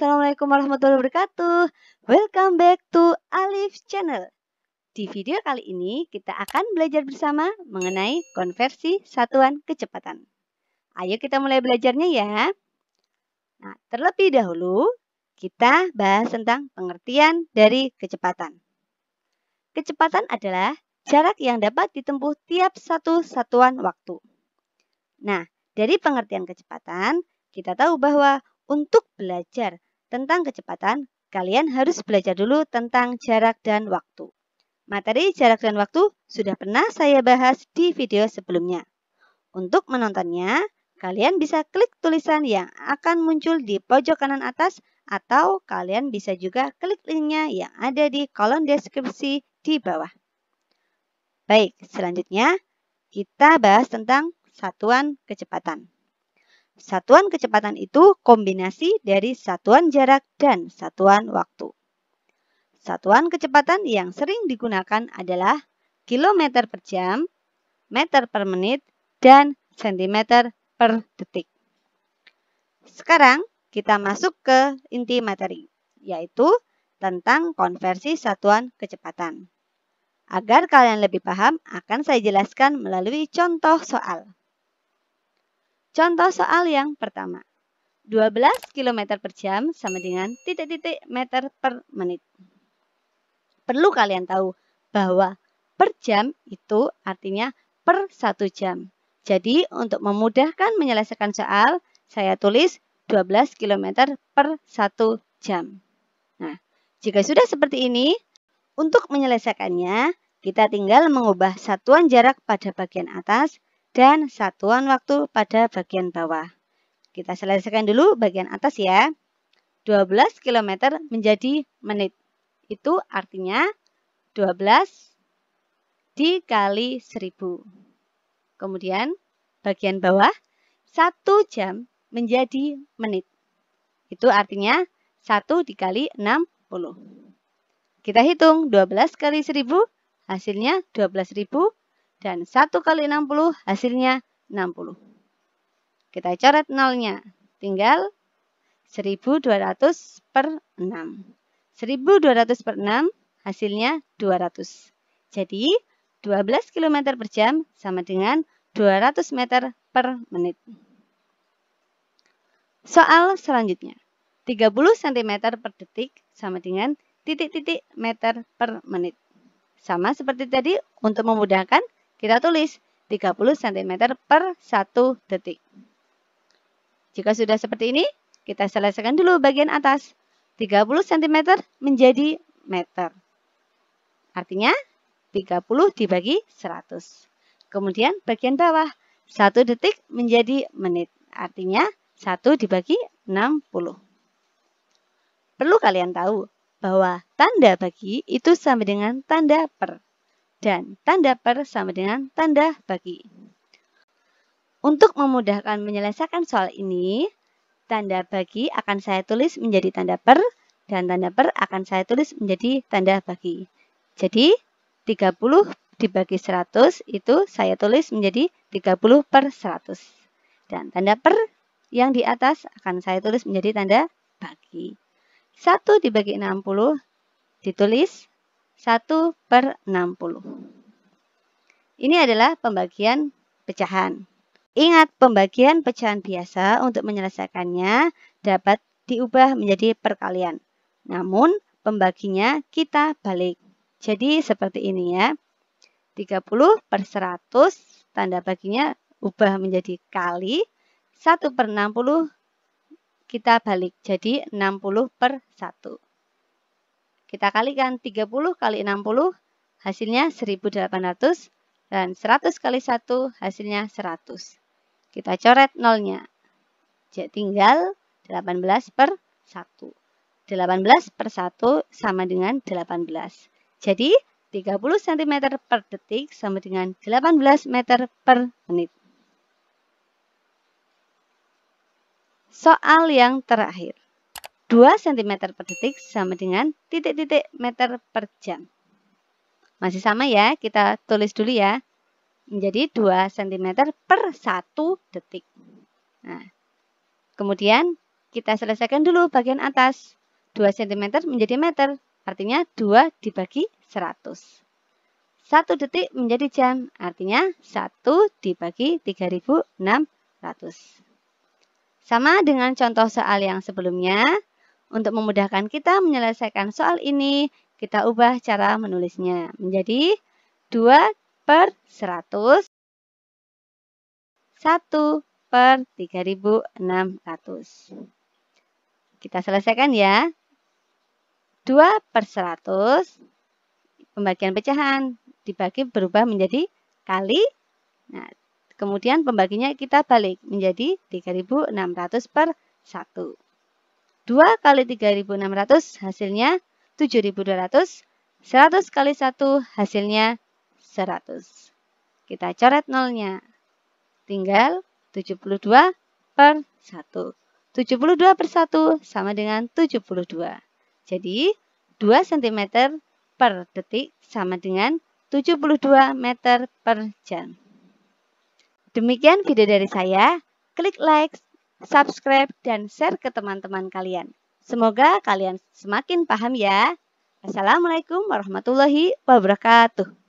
Assalamualaikum warahmatullahi wabarakatuh. Welcome back to Alif Channel. Di video kali ini kita akan belajar bersama mengenai konversi satuan kecepatan. Ayo kita mulai belajarnya ya. Nah, terlebih dahulu kita bahas tentang pengertian dari kecepatan. Kecepatan adalah jarak yang dapat ditempuh tiap satu satuan waktu. Nah, dari pengertian kecepatan, kita tahu bahwa untuk belajar tentang kecepatan, kalian harus belajar dulu tentang jarak dan waktu. Materi jarak dan waktu sudah pernah saya bahas di video sebelumnya. Untuk menontonnya, kalian bisa klik tulisan yang akan muncul di pojok kanan atas atau kalian bisa juga klik linknya yang ada di kolom deskripsi di bawah. Baik, selanjutnya kita bahas tentang satuan kecepatan. Satuan kecepatan itu kombinasi dari satuan jarak dan satuan waktu. Satuan kecepatan yang sering digunakan adalah kilometer per jam, meter per menit, dan sentimeter per detik. Sekarang kita masuk ke inti materi, yaitu tentang konversi satuan kecepatan. Agar kalian lebih paham, akan saya jelaskan melalui contoh soal. Contoh soal yang pertama, 12 km per jam sama dengan titik-titik meter per menit. Perlu kalian tahu bahwa per jam itu artinya per 1 jam. Jadi untuk memudahkan menyelesaikan soal, saya tulis 12 km per 1 jam. Nah, jika sudah seperti ini, untuk menyelesaikannya, kita tinggal mengubah satuan jarak pada bagian atas dan satuan waktu pada bagian bawah. Kita selesaikan dulu bagian atas ya. 12 km menjadi menit. Itu artinya 12 dikali 1000. Kemudian bagian bawah 1 jam menjadi menit. Itu artinya 1 dikali 60. Kita hitung 12 kali 1000 hasilnya 12.000. Dan 1 kali 60 hasilnya 60. Kita coret nolnya. Tinggal 1200 per 6. 1200 per 6 hasilnya 200. Jadi 12 km per jam sama dengan 200 meter per menit. Soal selanjutnya. 30 cm per detik sama dengan titik-titik meter per menit. Sama seperti tadi, untuk memudahkan, kita tulis 30 cm per 1 detik. Jika sudah seperti ini, kita selesaikan dulu bagian atas. 30 cm menjadi meter. Artinya 30 dibagi 100. Kemudian bagian bawah, 1 detik menjadi menit. Artinya 1 dibagi 60. Perlu kalian tahu bahwa tanda bagi itu sama dengan tanda per. Dan tanda per sama dengan tanda bagi. Untuk memudahkan menyelesaikan soal ini, tanda bagi akan saya tulis menjadi tanda per, dan tanda per akan saya tulis menjadi tanda bagi. Jadi, 30 dibagi 100 itu saya tulis menjadi 30 per 100. Dan tanda per yang di atas akan saya tulis menjadi tanda bagi. 1 dibagi 60 ditulis 1 per 60. Ini adalah pembagian pecahan. Ingat, pembagian pecahan biasa untuk menyelesaikannya dapat diubah menjadi perkalian. Namun, pembaginya kita balik. Jadi, seperti ini ya. 30 per 100, tanda baginya ubah menjadi kali. 1 per 60, kita balik. Jadi, 60 per 1. Kita kalikan 30 kali 60, hasilnya 1800. Dan 100 kali 1, hasilnya 100. Kita coret nolnya. Jadi tinggal 18 per 1. 18 per 1 sama dengan 18. Jadi 30 cm per detik sama dengan 18 meter per menit. Soal yang terakhir. 2 cm per detik sama dengan titik-titik meter per jam. Masih sama ya, kita tulis dulu ya. Menjadi 2 cm per 1 detik. Nah, kemudian Kita selesaikan dulu bagian atas. 2 cm menjadi meter, artinya 2 dibagi 100. 1 detik menjadi jam, artinya 1 dibagi 3600. Sama dengan contoh soal yang sebelumnya, untuk memudahkan kita menyelesaikan soal ini, kita ubah cara menulisnya menjadi 2/100, 1/3600. Kita selesaikan ya. 2/100, pembagian pecahan dibagi berubah menjadi kali. Nah, kemudian pembaginya kita balik menjadi 3600 per 1. 2 kali 3600 hasilnya 7200. 100 kali 1 hasilnya 100. Kita coret nolnya. Tinggal 72 per 1. 72 per 1 sama dengan 72. Jadi 2 cm per detik sama dengan 72 meter per jam. Demikian video dari saya. Klik like, subscribe, dan share ke teman-teman kalian. Semoga kalian semakin paham ya. Assalamualaikum warahmatullahi wabarakatuh.